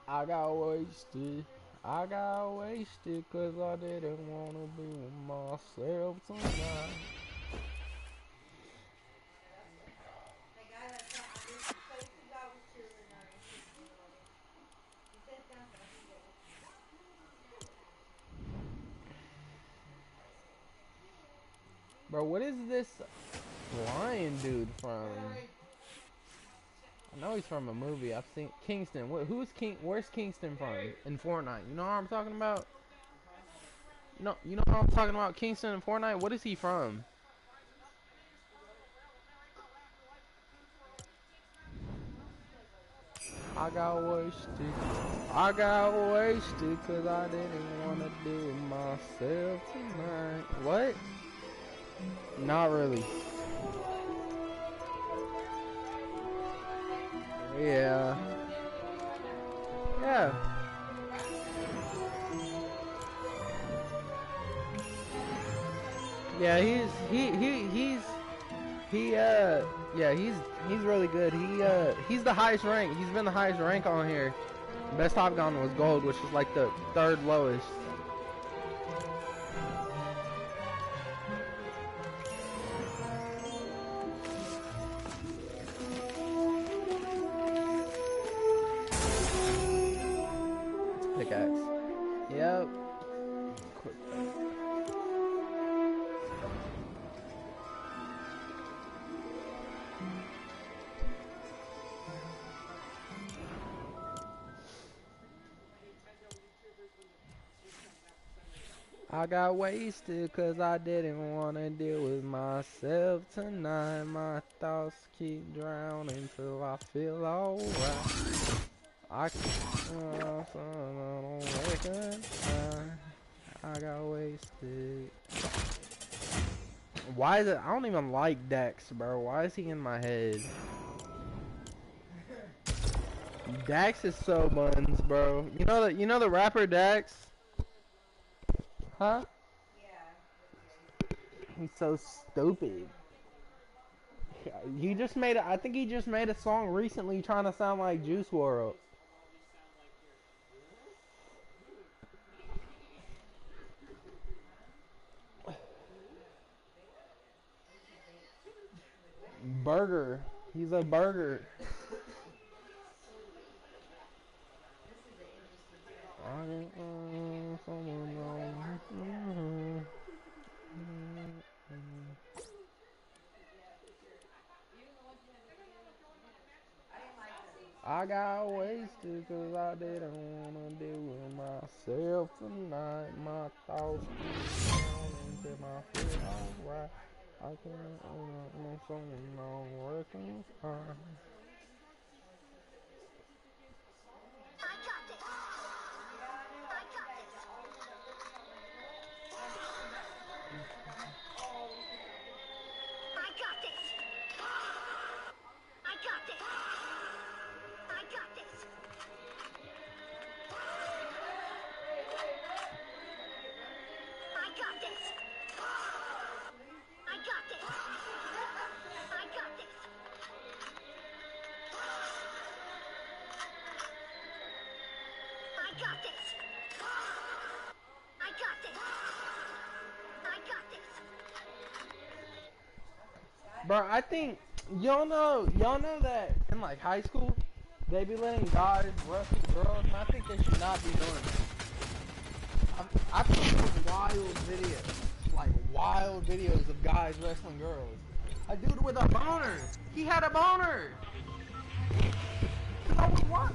I got wasted. I got wasted cause I didn't wanna be with myself tonight. Bro, what is this lion dude from? I know he's from a movie. I've seen Kingston. Who's King? Where's Kingston from in Fortnite? You know what I'm talking about? No, you know what I'm talking about? Kingston in Fortnite. What is he from? I got wasted. I got wasted cause I didn't wanna do it myself tonight. What? Not really. Yeah. Yeah. Yeah, yeah, he's really good. He's the highest rank. He's been the highest rank on here. Best I've gone was gold, which is like the third lowest. Pickaxe. Yep. I got wasted cause I didn't wanna deal with myself tonight. My thoughts keep drowning till I feel alright. I got wasted. Why is it? I don't even like Dex, bro. Why is he in my head? Dax is so buns, bro. You know the rapper Dax? Huh? He's so stupid. He just made I think he just made a song recently trying to sound like Juice WRLD. Burger. He's a burger. I got wasted cause I didn't wanna deal with myself tonight. My thoughts keep down until I feel alright. I can't on something on working hard. Bro, I think y'all know that in like high school, they be letting guys wrestle girls, and I think they should not be doing that. I've seen some wild videos of guys wrestling girls. A dude with a boner. He had a boner. What?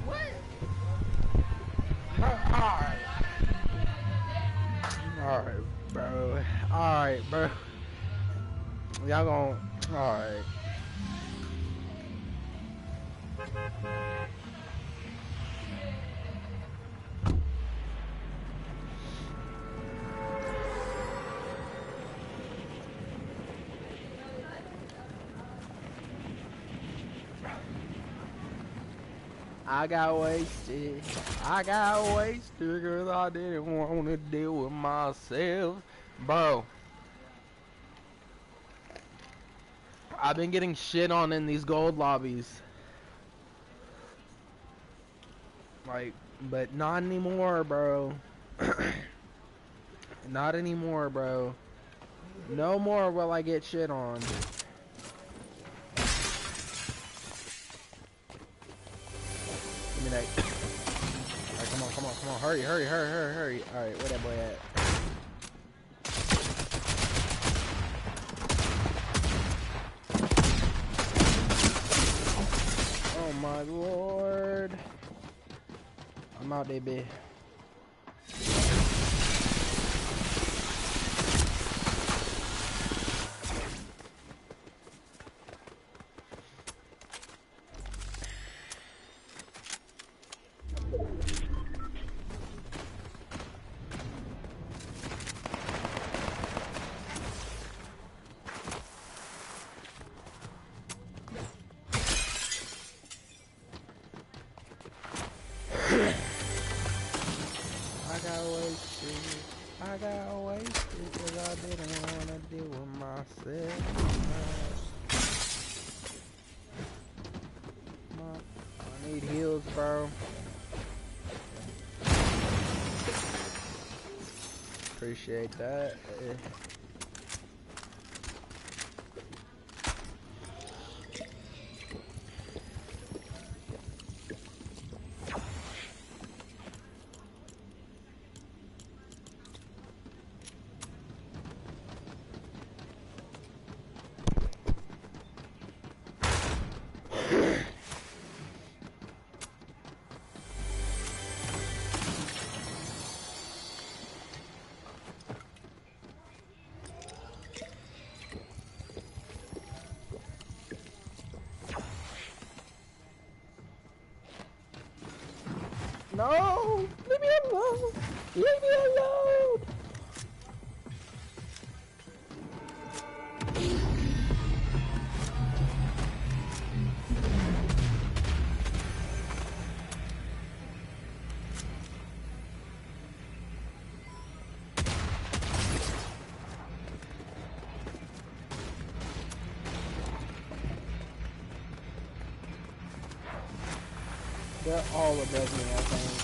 Alright. Bro. Alright, bro. Y'all gon' alright. I got wasted. I got wasted because I didn't want to deal with myself. Bro. I've been getting shit on in these gold lobbies. Like, but not anymore, bro. Not anymore, bro. No more will I get shit on. Give me that. Alright, come on, come on, come on. Hurry, hurry, hurry, hurry, hurry. Alright, where that boy at? Oh my lord. I'm out there, bitch. I got wasted because I didn't want to deal with myself. I need heals, bro. Appreciate that. No! Leave me alone! Leave me alone! They're all above me, I think.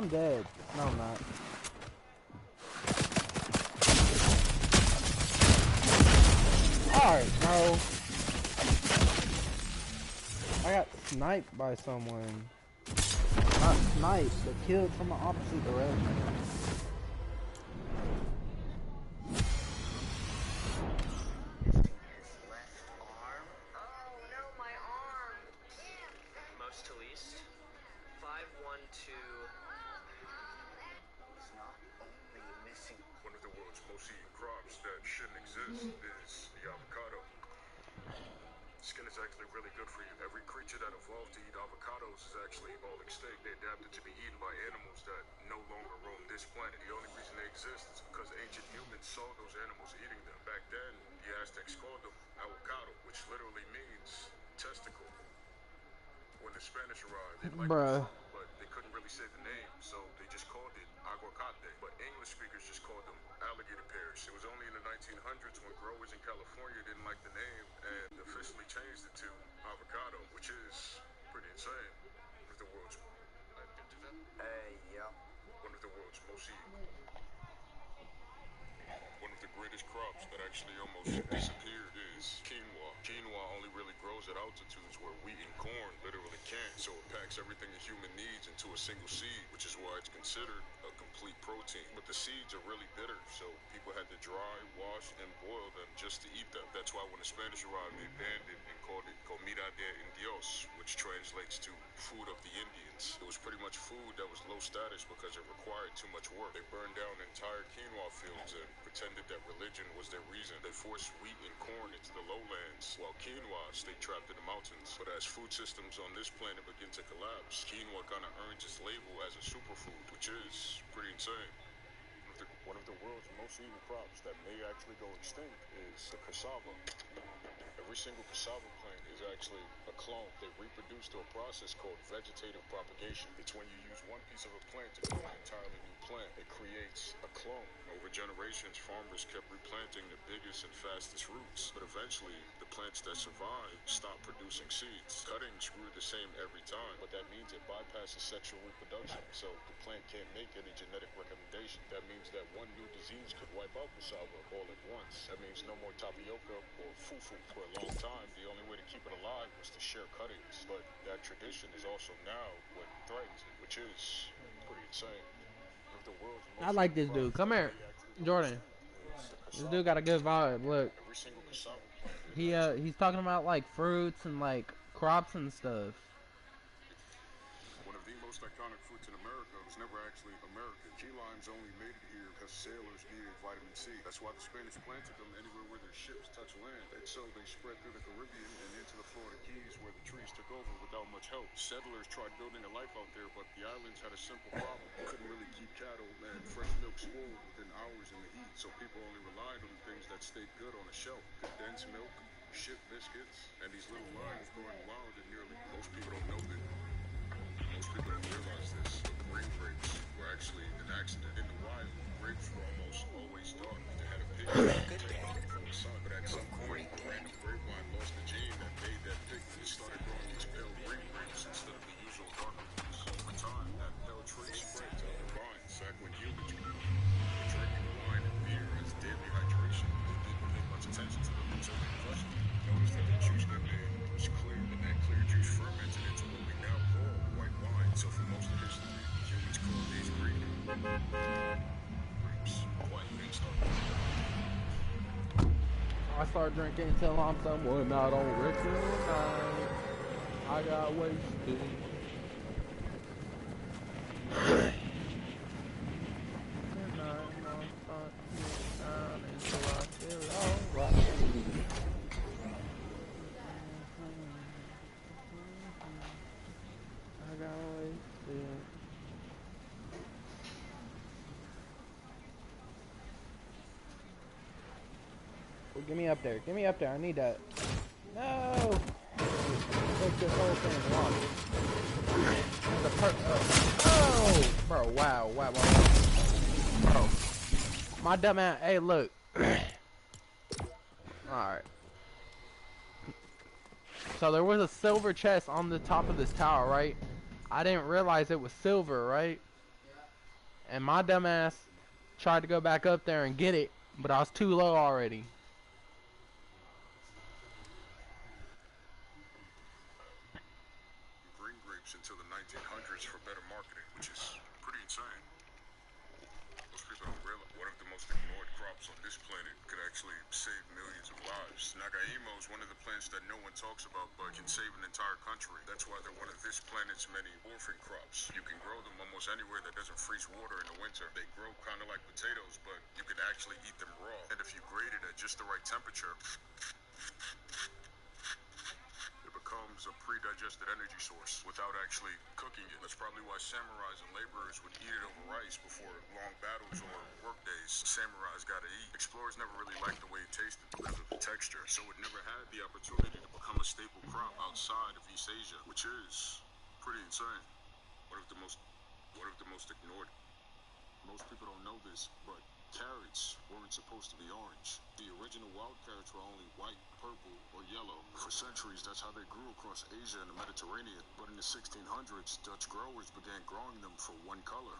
I'm dead. No, I'm not. Alright, no. I got sniped by someone. Not sniped, but killed from the opposite direction. Bruh. couldn't really say the name, so they just called it aguacate. But English speakers just called them alligator pears. It was only in the 1900s when growers in California didn't like the name and officially changed it to avocado, which is pretty insane. One of the world's Hey, yeah. one of the world's most eaten. One of the greatest crops that actually almost disappeared is quinoa. Quinoa only really grows at altitudes where wheat and corn literally can't, so it packs everything a human needs into a single seed, which is why it's considered a complete protein. But the seeds are really bitter, so people had to dry, wash, and boil them just to eat them. That's why when the Spanish arrived, they banned it and called it comida de indios, which translates to food of the Indians. It was pretty much food that was low status because it required too much work. They burned down entire quinoa fields and pretended that religion was their reason. They forced wheat and corn into the lowlands, while quinoa stayed trapped in the mountains. But as food systems on this planet begin to collapse, quinoa kind of earns its label as a superfood, which is pretty insane. One of the world's most eaten crops that may actually go extinct is the cassava. Every single cassava plant is actually a clone. They reproduce through a process called vegetative propagation. It's when you use one piece of a plant to grow an entirely new plant. It creates a clone. Over generations, farmers kept replanting the biggest and fastest roots, but eventually, the plants that survived stopped producing seeds. Cuttings grew the same every time, but that means it bypasses sexual reproduction, so the plant can't make any genetic recommendation. That means that one new disease could wipe out cassava all at once. That means no more tapioca or fufu. For a long time, the only way to keep it alive was to share cuttings, but that tradition is also now what threatens it, which is pretty insane. One of the world's most I like this dude. Come here, Jordan. This dude got a good vibe. Look, every single cassava plant he's talking about like fruits and like crops and stuff. one of the most iconic fruits in America was never actually American. Key limes only made it here because sailors needed vitamin C. That's why the Spanish planted them anywhere where their ships touched land. And so they spread through the Caribbean and into the Florida Keys where the trees took over without much help. Settlers tried building a life out there, but the islands had a simple problem. You couldn't really keep cattle and fresh milk spoiled within hours in the heat. So people only relied on things that stayed good on a shelf. Condensed milk, ship biscuits, and these little limes growing wild in nearly most people don't know that. Most people don't realize this, but grain grapes were actually an accident. In the wild, grapes were almost always dark. They had a pigment from the sun, but at some point, a random grapevine lost the gene that made that pigment. It started growing these pale green grapes instead of the usual darker ones. Over time, that pale tree spread to other vines. Back when humans were drinking wine and beer as daily hydration, they didn't pay much attention to them until they crushed it. Notice that the juice they made was clear, and that clear juice fermented into what we now call white wine. So for most of history, humans called these green grapes quite based on. I start drinking till I'm someone I don't recognize. I got wasted. I got wasted. Well, get me up there. Get me up there. I need that. No! Take this whole thing. Oh! Bro, wow. Bro. My dumb ass. Hey, look. Alright. So there was a silver chest on the top of this tower, right? I didn't realize it was silver, right? And my dumb ass tried to go back up there and get it, but I was too low already. Green grapes until the 1900s for better marketing, which is pretty insane. Most people don't realize one of the most ignored crops on this planet could actually save millions of lives. Nagaimo is one of the plants that no one talks about but can save an entire country. That's why they're one of this planet's many orphan crops. You can grow them almost anywhere that doesn't freeze water in the winter. They grow kind of like potatoes, but you can actually eat them raw. And if you grate it at just the right temperature, it becomes a pre-digested energy source without actually cooking it. That's probably why samurais and laborers would eat it over rice before long battles or work days. Samurais gotta eat. Explorers never really liked the way it tasted because of the texture, so it never had the opportunity to become a staple crop outside of East Asia, which is pretty insane. One of the most One of the most ignored. Most people don't know this, but carrots weren't supposed to be orange. The original wild carrots were only white, purple, or yellow. For centuries, that's how they grew across Asia and the Mediterranean. But in the 1600s, Dutch growers began growing them for one color,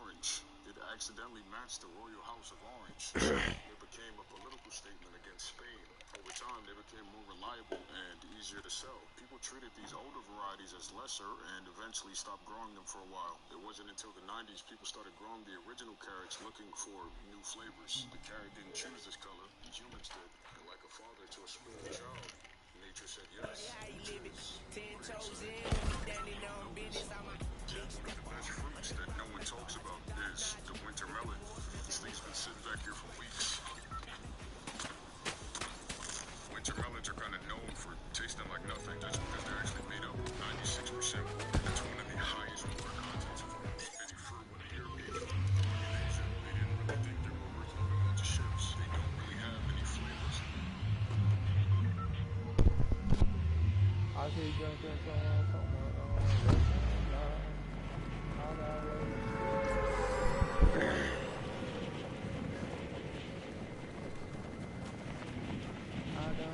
orange. It accidentally matched the royal house of Orange. So it became a political statement against Spain. Over time, they became more reliable and easier to sell. People treated these older varieties as lesser and eventually stopped growing them for a while. It wasn't until the 90s people started growing the original carrots looking for new flavors. The carrot didn't choose this color, humans did. And like a father to a spoiled child, nature said yes. How you live it? 10 toes in, standing on business. I'm a One of the best fruits that no one talks about is the winter melon. This thing's been sitting back here for weeks. Winter melons are kind of known for tasting like nothing. That's because they're actually made up of 96% water. That's one of the highest water contents of any fruit. When the Europeans found them growing in Asia, they didn't really think they were worth moving onto ships. They don't really have any flavors. I keep drinking someone on I got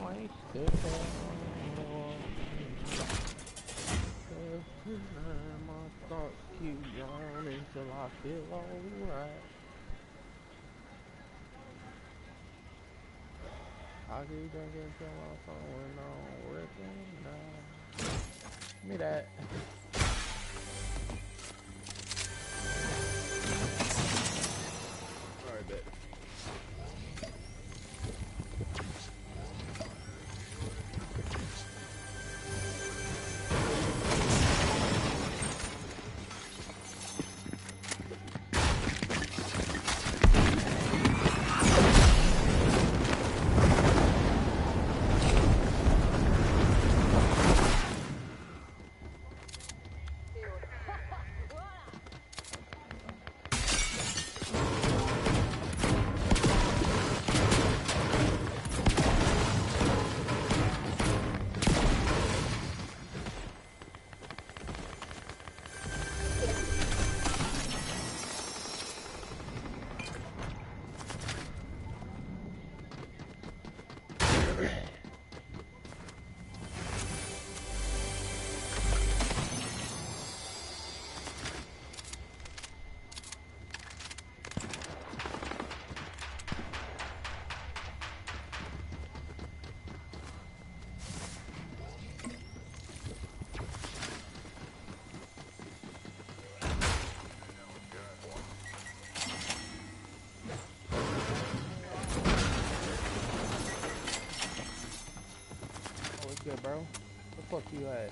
wasted. My thoughts keep going until I feel alright. I keep drinking till my phone on recognize. Give me that. Alright, bet. Good, bro. Where the fuck you at?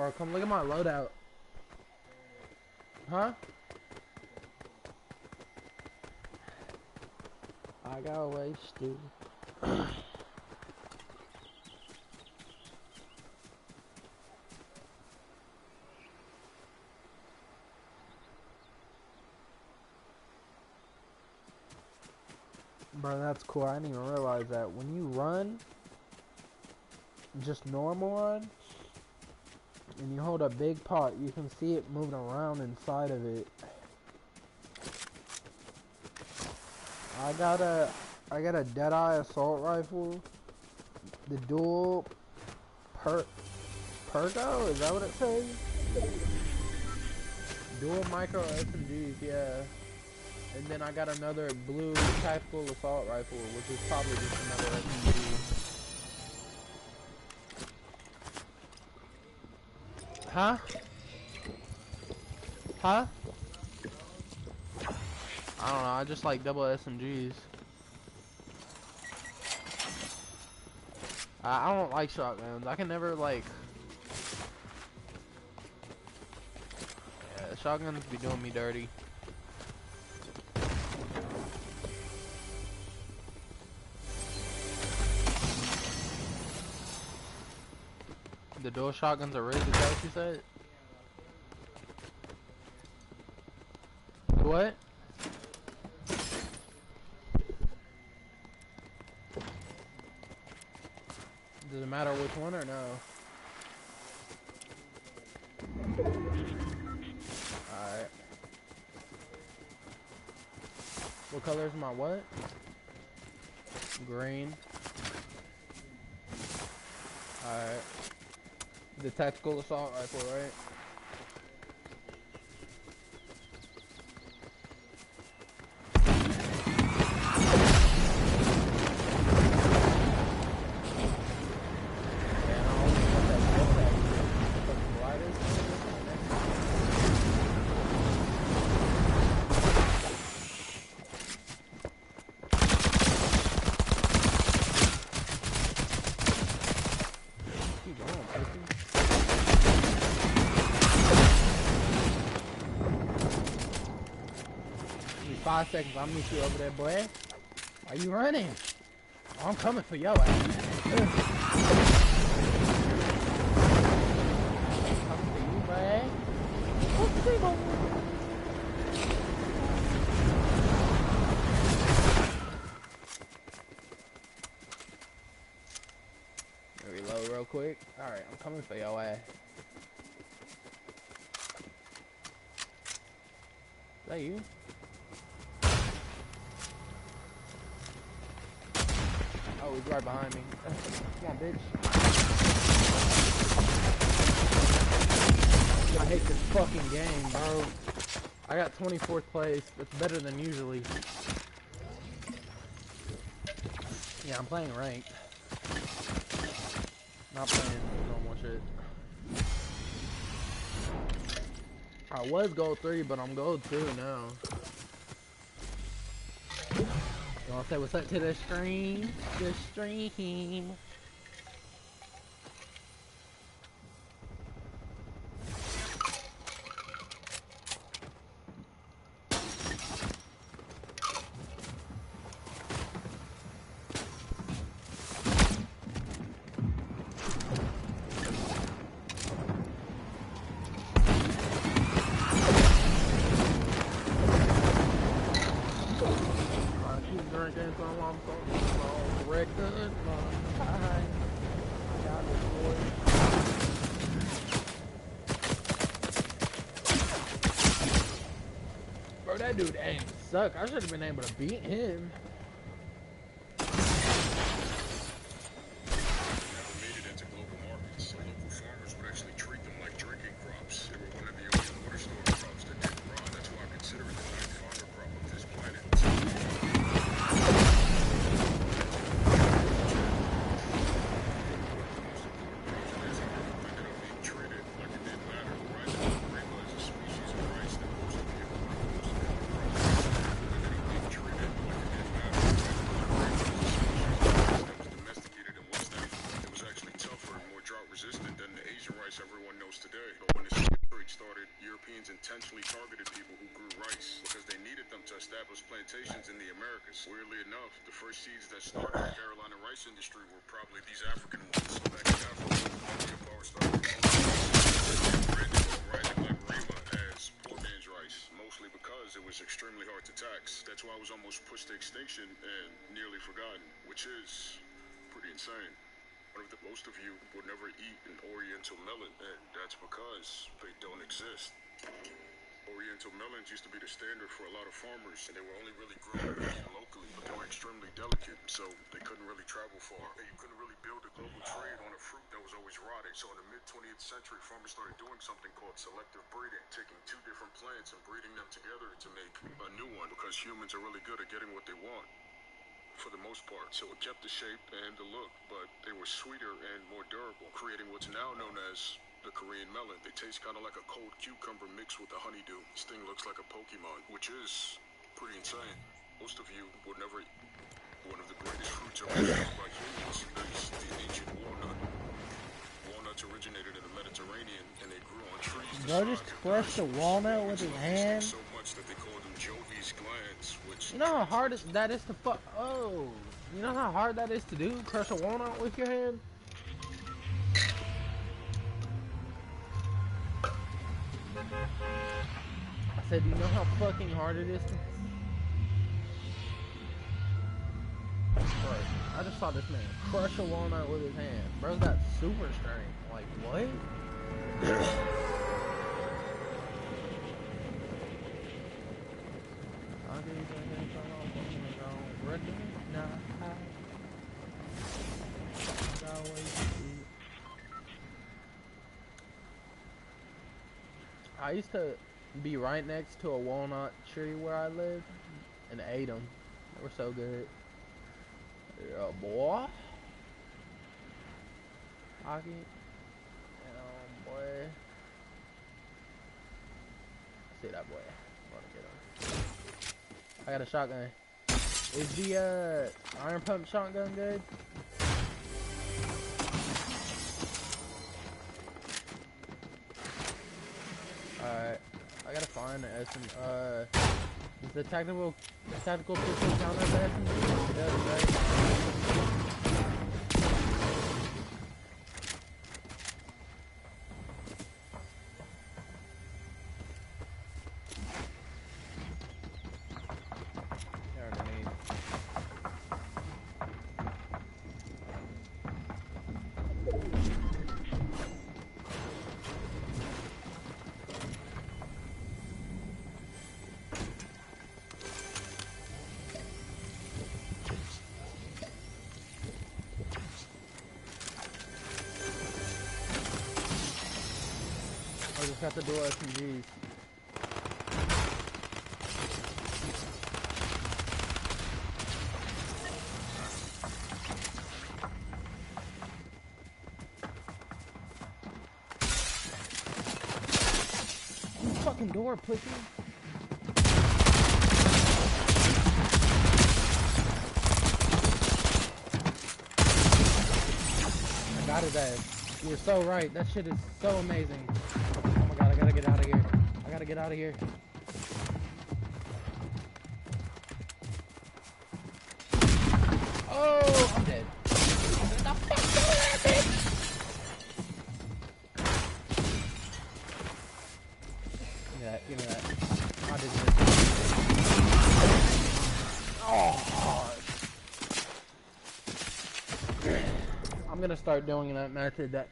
Bro, come look at my loadout. Huh? I got wasted. Bro, that's cool. I didn't even realize that. When you run, just normal run, and you hold a big pot, you can see it moving around inside of it. I got a Deadeye assault rifle. The dual Pergo? Is that what it says? Dual micro SMGs, yeah. And then I got another blue tactical assault rifle, which is probably just another SMG. Huh? Huh? I don't know, I just like double SMGs. I don't like shotguns. I can never like... Yeah, shotguns be doing me dirty. The dual shotguns are rigged, is that what you said? What? Does it matter which one or no? Alright. What color is my what? Green. Alright. The tactical assault rifle, right? Give me 5 seconds, I'll meet you over there, boy. Why you running? Oh, I'm coming for your ass. Coming for you, boy. Okay, boy. Reload real quick. Alright, I'm coming for your ass. Is that you? Oh, he's right behind me. Come on, bitch. I hate this fucking game, bro. I got 24th place. That's better than usually. Yeah, I'm playing ranked. Not playing normal shit. I was gold 3, but I'm gold 2 now. You wanna say what's up to the stream? The stream. That dude ain't suck. I should have been able to beat him. Never made it into global markets, so local farmers would actually treat them like drinking crops. They were one of the only water storage crops that didn't rot. That's why I consider it the ninth farmer crop of this planet. intentionally targeted people who grew rice because they needed them to establish plantations in the Americas. Weirdly enough, the first seeds that started the Carolina rice industry were probably these African ones. Back in Africa, Colonial power started branded like Rima as poor man's rice, mostly because it was extremely hard to tax. That's why it was almost pushed to extinction and nearly forgotten, which is pretty insane. Most of you would never eat an Oriental melon, and that's because they don't exist. Oriental melons used to be the standard for a lot of farmers, and they were only really grown locally, but they were extremely delicate, so they couldn't really travel far. And you couldn't really build a global trade on a fruit that was always rotting. So in the mid-20th century, farmers started doing something called selective breeding, taking two different plants and breeding them together to make a new one, because humans are really good at getting what they want, for the most part. So it kept the shape and the look, but they were sweeter and more durable, creating what's now known as the Korean melon. They taste kind of like a cold cucumber mixed with a honeydew. This thing looks like a Pokemon, which is pretty insane. Most of you would never eat one of the greatest fruits ever created by humans is the ancient walnut. Walnuts originated in the Mediterranean, and they grew on trees. Bro just crushed a walnut with his hand. So much that they called them Jovi's glands, which You know how hard that is to fuck. Oh, you know how hard that is to do? Crush a walnut with your hand? I said, do you know how fucking hard it is to... Bro, I just saw this man crush a walnut with his hand. Bro's got super strength. Like, what? I used to be right next to a walnut tree where I lived and ate them. They were so good. Yeah, boy. Hockey. Boy. See that boy. I'm gonna get him. I got a shotgun. Is the iron pump shotgun good? Alright. I gotta find the SM. Is the tactical pistol count as the SMG? It does, right? Got the dual SMGs. Fucking door, pussy. I got his ass. You were so right. That shit is so amazing. I gotta get out of here. I gotta get out of here. Oh, I'm dead. Give me that. I did this. Oh. I'm gonna start doing that method, that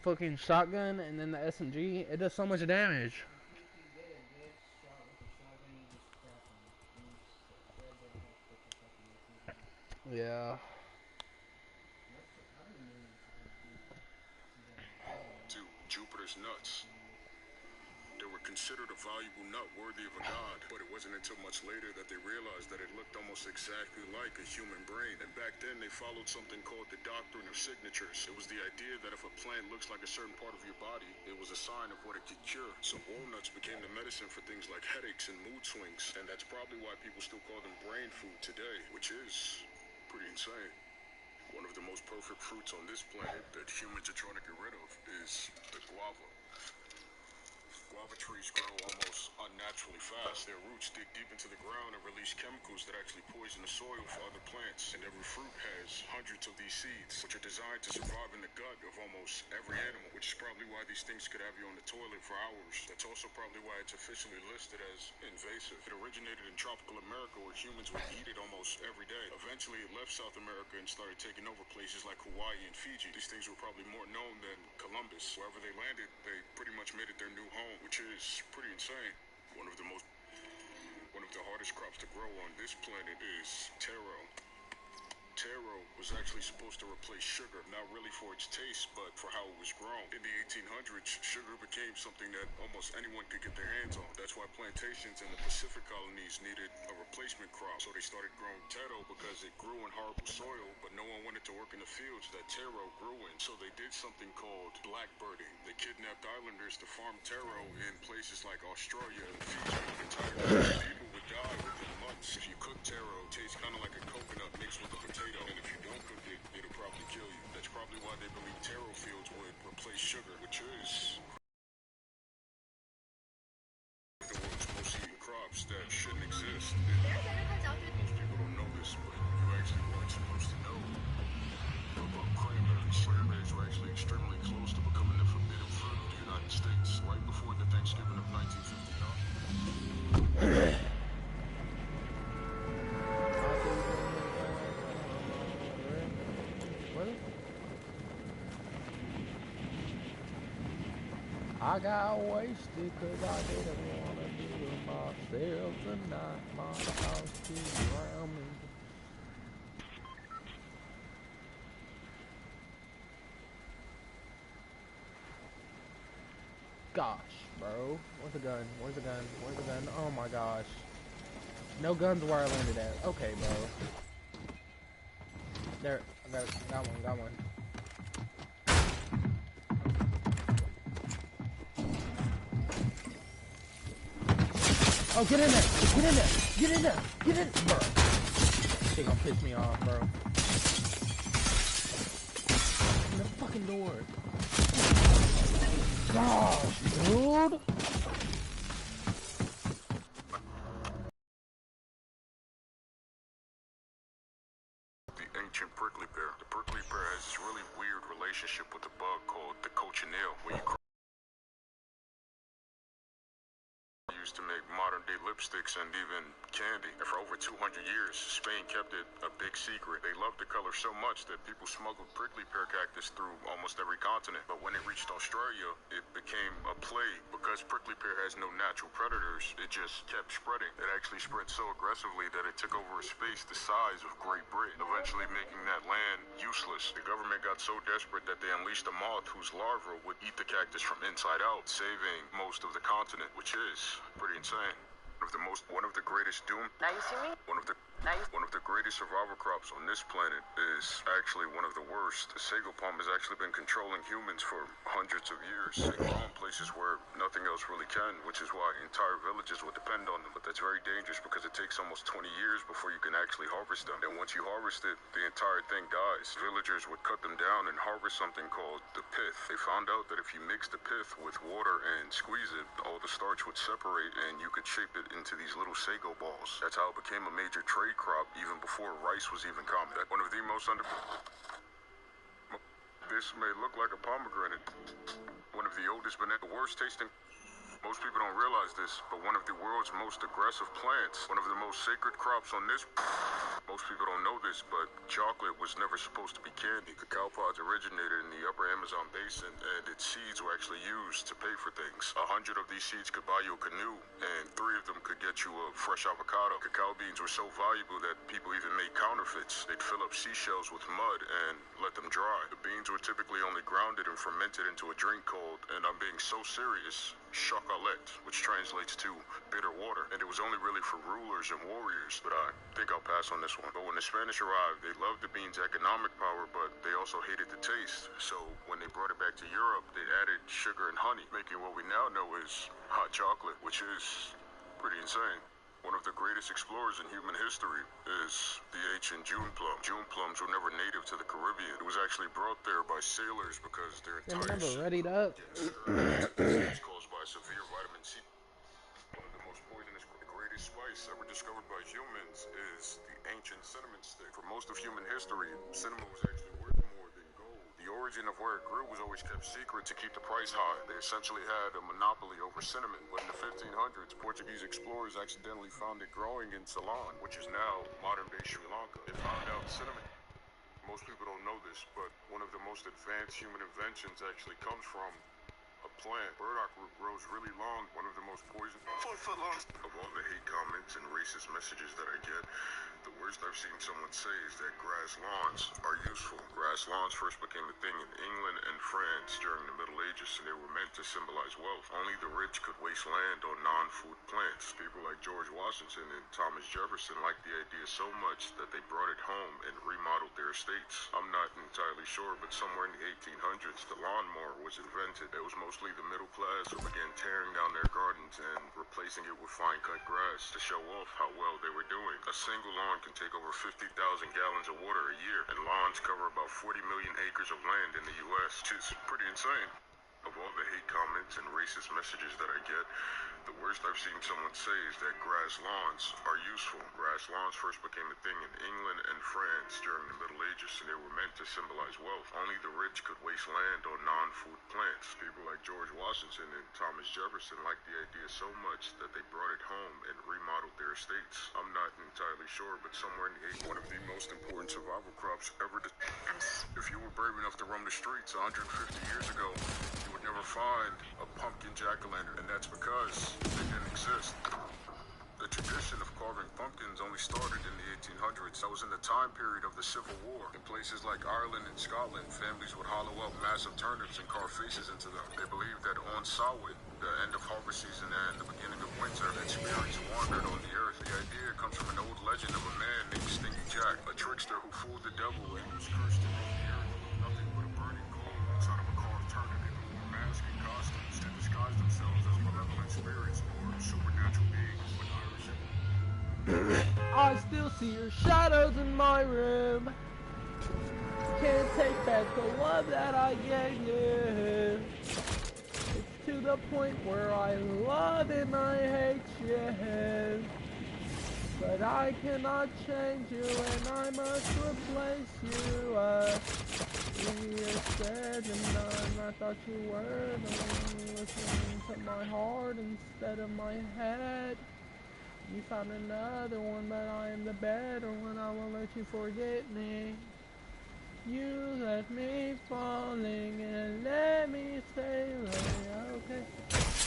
fucking shotgun and then the SMG. It does so much damage. Yeah. To Jupiter's nuts. They were considered a valuable nut worthy of a god, but it wasn't until much later that they realized that it looked almost exactly like a human brain. And back then, they followed something called the doctrine of signatures. It was the idea that if a plant looks like a certain part of your body, it was a sign of what it could cure. So walnuts became the medicine for things like headaches and mood swings, and that's probably why people still call them brain food today, which is pretty insane. One of the most perfect fruits on this planet that humans are trying to get rid of is the guava. guava trees grow almost unnaturally fast. Their roots dig deep into the ground and release chemicals that actually poison the soil for other plants. And every fruit has hundreds of these seeds, which are designed to survive in the gut of almost every animal, which is probably why these things could have you on the toilet for hours. That's also probably why it's officially listed as invasive. It originated in tropical America where humans would eat it almost every day. Eventually, it left South America and started taking over places like Hawaii and Fiji. These things were probably more known than Columbus. Wherever they landed, they pretty much made it their new home, which is pretty insane. One of the hardest crops to grow on this planet is taro. Taro was actually supposed to replace sugar, not really for its taste, but for how it was grown. In the 1800s, sugar became something that almost anyone could get their hands on. That's why plantations in the Pacific colonies needed a replacement crop. So they started growing taro because it grew in horrible soil, but no one wanted to work in the fields that taro grew in. So they did something called blackbirding. They kidnapped islanders to farm taro in places like Australia and Fiji. Entire people would die within months. If you cook taro, it tastes kind of like a coconut mixed with a potato. And if you don't cook it, it'll probably kill you. That's probably why they believe taro fields would replace sugar, which is the world's most eaten crops that shouldn't exist. Most people don't know this, but you actually weren't supposed to know about cranberries. Cranberries were actually extremely close to becoming the forbidden fruit of the United States right before the Thanksgiving of 1959. I got wasted cause I didn't wanna do it myself tonight. My house keeps around me. Gosh, bro. Where's the gun? Where's the gun? Where's the gun? Oh my gosh. No guns where I landed at. Okay, bro. There. I got one. Got one. Oh, get in there! Get in there! Get in there! Get in, bro. They gonna piss me off, bro. In the fucking door. Gosh, dude. The ancient prickly pear. The prickly pear has this really weird relationship with a bug called the cochineal. When you used to make modern day lipsticks and even candy. And for over 200 years, Spain kept it a big secret. They loved the color so much that people smuggled prickly pear cactus through almost every continent. But when it reached Australia, it became a plague. Because prickly pear has no natural predators, it just kept spreading. It actually spread so aggressively that it took over a space the size of Great Britain, eventually making that land useless. The government got so desperate that they unleashed a moth whose larva would eat the cactus from inside out, saving most of the continent, which is pretty insane. One of the greatest survival crops on this planet is actually one of the worst. The sago palm has actually been controlling humans for hundreds of years. They grow in places where nothing else really can, which is why entire villages would depend on them. But that's very dangerous because it takes almost 20 years before you can actually harvest them. And once you harvest it, the entire thing dies. Villagers would cut them down and harvest something called the pith. They found out that if you mix the pith with water and squeeze it, all the starch would separate and you could shape it into these little sago balls. That's how it became a major trade crop even before rice was even common. One of the most This may look like a pomegranate. One of the oldest but the worst tasting. Most people don't realize this, but one of the world's most aggressive plants, one of the most sacred crops on this. Most people don't know this, but chocolate was never supposed to be candy. Cacao pods originated in the upper Amazon basin, and its seeds were actually used to pay for things. 100 of these seeds could buy you a canoe, and 3 of them could get you a fresh avocado. Cacao beans were so valuable that people even made counterfeits. They'd fill up seashells with mud and let them dry. The beans were typically only grounded and fermented into a drink called, and I'm being so serious, chocolat, which translates to bitter water. And it was only really for rulers and warriors, but I think I'll pass on this one. But when the Spanish arrived, they loved the beans' economic power, but they also hated the taste. So when they brought it back to Europe, they added sugar and honey, making what we now know as hot chocolate, which is pretty insane. One of the greatest explorers in human history is the ancient June plum. June plums were never native to the Caribbean. It was actually brought there by sailors because their entire Remember, ready up. caused by severe vitamin device ever discovered by humans is the ancient cinnamon stick. For most of human history, cinnamon was actually worth more than gold. The origin of where it grew was always kept secret to keep the price high. They essentially had a monopoly over cinnamon. But in the 1500s, Portuguese explorers accidentally found it growing in Ceylon, which is now modern-day Sri Lanka. They found out cinnamon. Most people don't know this, but one of the most advanced human inventions actually comes from a plant. Burdock root grows really long, one of the most poisonous 4 foot long. Of all the hate comments and racist messages that I get, the worst I've seen someone say is that grass lawns are useful. Grass lawns first became a thing in England and France during the Middle Ages, and they were meant to symbolize wealth. Only the rich could waste land on non-food plants. People like George Washington and Thomas Jefferson liked the idea so much that they brought it home and remodeled their estates. I'm not entirely sure, but somewhere in the 1800s, the lawnmower was invented. It was mostly the middle class who began tearing down their gardens and replacing it with fine-cut grass to show off how well they were doing. A single lawn can take over 50,000 gallons of water a year, and lawns cover about 40 million acres of land in the U.S., which is pretty insane. Of all the hate comments and racist messages that I get, the worst I've seen someone say is that grass lawns are useful. Grass lawns first became a thing in England and France during the Middle Ages, and they were meant to symbolize wealth. Only the rich could waste land on non-food plants. People like George Washington and Thomas Jefferson liked the idea so much that they brought it home and remodeled their estates. I'm not entirely sure, but somewhere in the one of the most important survival crops ever. If you were brave enough to roam the streets 150 years ago, you would never find a pumpkin jack-o'-lantern, and that's because they didn't exist. The tradition of carving pumpkins only started in the 1800s. That was in the time period of the Civil War. In places like Ireland and Scotland, families would hollow out massive turnips and carve faces into them. They believed that on Samhain, the end of harvest season and the beginning of winter, that spirits wandered on the earth. The idea comes from an old legend of a man named Stinky Jack, a trickster who fooled the devil and was cursed to roam the earth with nothing but a burning coal inside of a carved turnip. People wore masks and costumes to disguise themselves as malevolent spirits or supernatural beings. I still see your shadows in my room. Can't take back the love that I gave you. It's to the point where I love and I hate you. But I cannot change you and I must replace you. Easier said than done. I thought you were the one listening to my heart instead of my head. You found another one, but I am the better one. I won't let you forget me. You left me falling and let me stay away. Okay,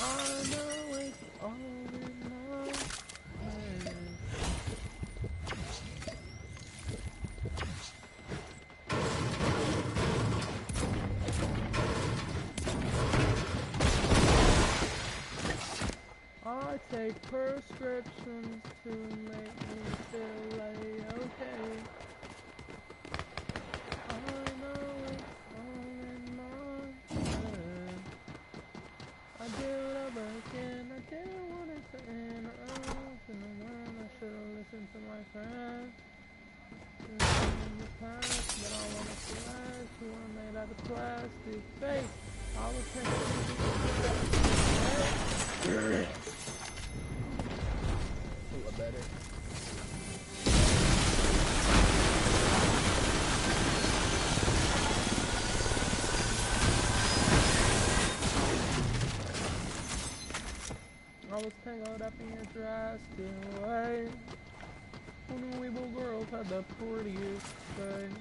I know it's all in my head. I take prescriptions to make me feel okay. I know it's all in my head. I do it over again. I didn't want it to end. I should have listened to my friends. In the past, but I want to flash. You were made out of plastic face. I was taking better. I was tangled up in your drastic way. When the weeble girls had the prettiest face.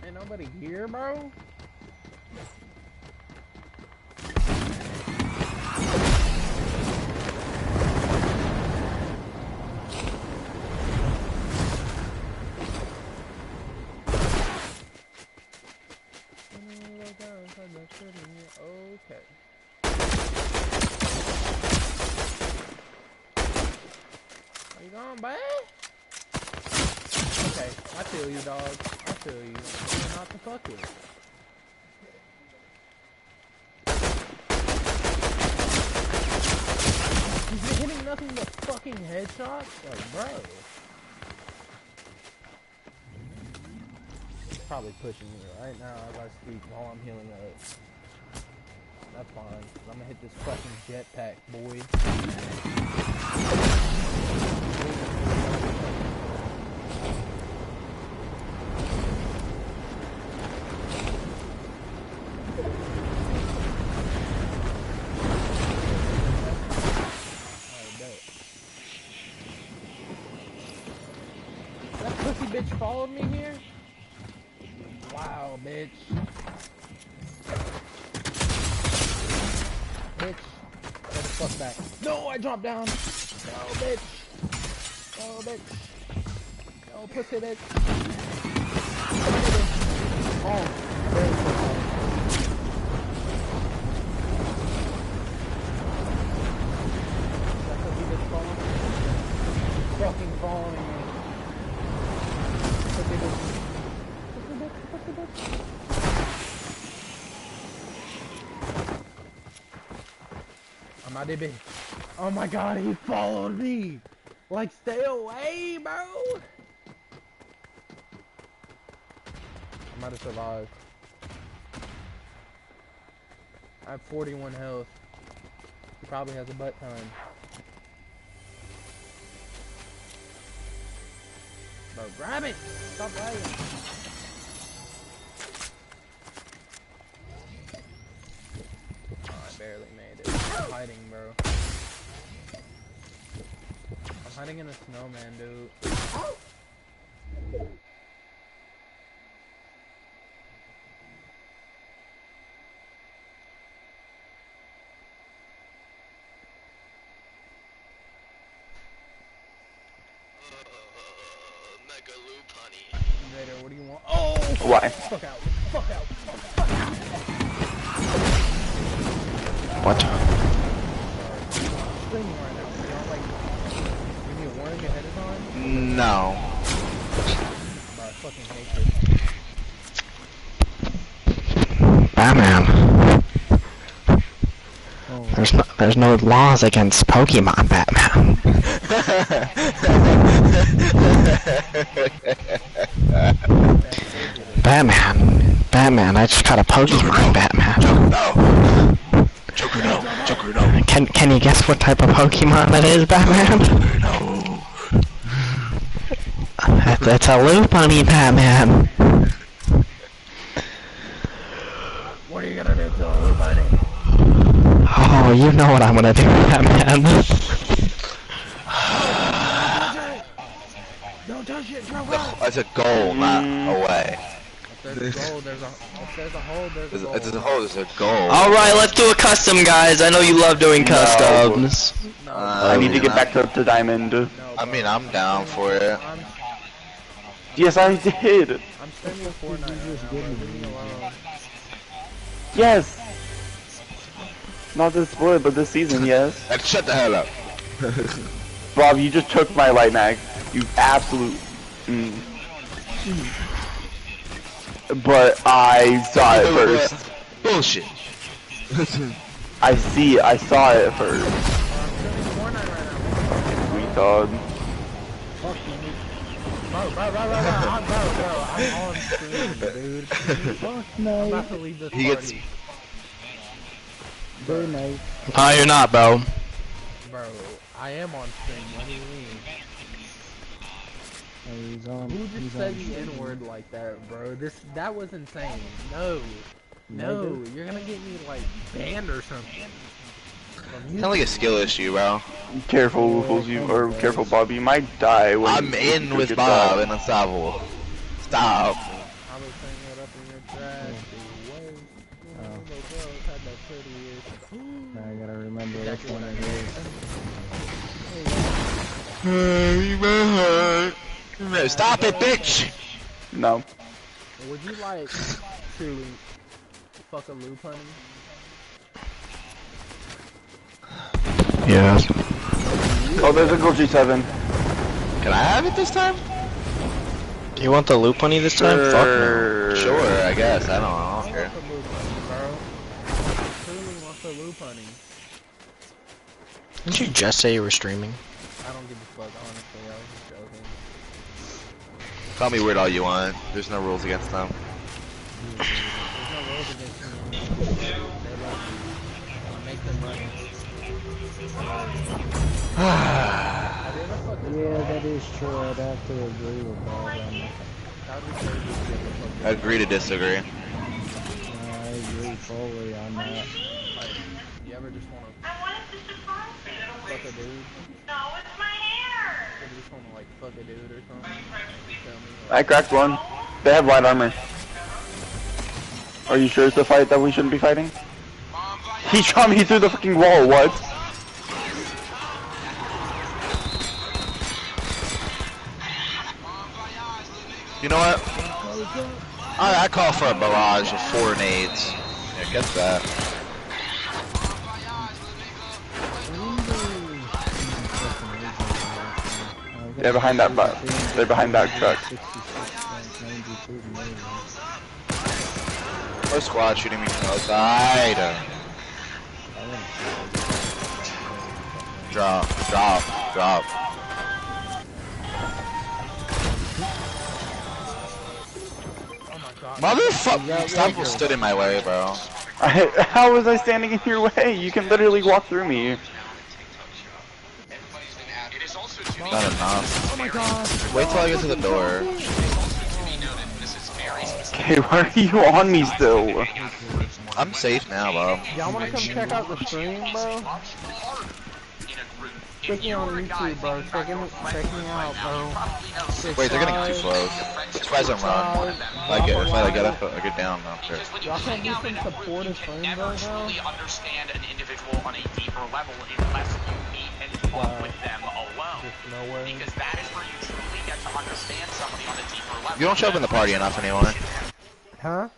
Ain't nobody here, bro? Okay. Are you going, babe? Okay, I feel you, dog. I feel you. You're not to fuck with. headshots? Like, bro. He's probably pushing me right now as I speak while I'm healing up. That's fine. I'm gonna hit this fucking jetpack, boy. That pussy bitch followed me here? Wow, bitch. Bitch. Get the fuck back. No, I dropped down. No, bitch. No, bitch. No, pussy bitch. Oh, very good. That pussy bitch following me. Fucking following me. Pussy bitch. Pussy bitch, pussy bitch. I'm out of bed. Oh my god, he followed me! Like, stay away, bro! I might have survived. I have 41 health. He probably has a butt ton. Bro, grab it! Stop lagging! Oh, I barely made it. I'm hiding, bro. I'm hiding in a snowman, dude. Mega loop, honey. Vader, what do you want? Oh! Why? Fuck out. Fuck out. Fuck out. What? I'm streaming right now. So y'all, like, give me a warning your head is on? No. Bro, I fucking hate this. Batman. Oh. There's no laws against Pokemon, Batman. Batman, I just caught a Pokemon, Batman. Joker, no. Joker, no. Can you guess what type of Pokemon that is, Batman? No. It's a Lopunny, Batman. What are you gonna do to a little buddy? Oh, you know what I'm gonna do, Batman. Don't touch it, bro, bro. It's a goal, not away. If there's a goal, if there's a hole, there's a goal. It's a hole, there's a goal. Alright, let's do a custom, guys. I know you love doing customs. No, I need to get back up to Diamond. no, I mean, I'm down for it. Yes, I did. I'm streaming Fortnite right now, bro. Leave me alone. Yes. Not this split, but this season, yes. And shut the hell up. Bob, you just took my light mag. You absolute. But I saw it first. Bullshit. I saw it first. I'm streaming Fortnite right now. Sweet dog. Fuck you. Bro. I'm on stream, dude. Fuck no. I'm about to leave this He gets- party. Very nice. No, you're not, bro. Bro, I am on stream. What do you mean? Who just said the N-word like that, bro? That was insane. No, you're gonna get me like banned or something. Sound like a skill issue, bro. Careful, Woofles, careful, Bob. You might die when I'm in you with get Bob that. and Unstoppable. Stop. I was hanging it up in your trash. Way. The girls had that pretty. Now I gotta remember which Exactly one what it is. Stop it, bitch! No. Would you like to fuck a loop, honey? Yes. Oh, there's a gold G7. Can I have it this time? Do you want the loop honey this time? Fuck no. Sure, I guess. I don't care. I want the loop, honey, bro. I truly want the loop, honey. Didn't you just say you were streaming? I don't give a fuck, honestly. I was just joking. Call me weird all you want. There's no rules against them. There's no rules against them. They love you. Make them money. Have you ever fucked a Yeah, dog? that is true. I'd have to agree with that. That would be crazy if you ever fucked a dog. Agree to disagree. I agree fully on that. Like, you ever just wanna fuck a dude? No, it's my hair. You ever just wanna like fuck a dude or something? You tell me, I like, cracked one. They have light armor. Are you sure it's a fight that we shouldn't be fighting? He shot me through the fucking wall, what? You know what? I call for a barrage of 4 nades. Yeah, get that. They're behind that they're behind that truck. No squad shooting me from outside. Drop, drop, drop. Motherfucker! Stop stood in my way, bro. How was I standing in your way? You can literally walk through me. Not enough. Oh my god. Wait till I get to the door. Okay, why are you on me still? I'm safe now, bro. y'all wanna come check out the stream, bro? Check me on YouTube, bro. Check me out, bro. Wait, they're getting too close. That's why I don't run. If I get up, I get down, I'm sure. Y'all can do some supportive streams right now. Understand an individual on a deeper level unless you meet and talk with them alone. No way. Because that is where you truly get to understand somebody on a deeper level. You don't show up in the party enough anymore. Huh?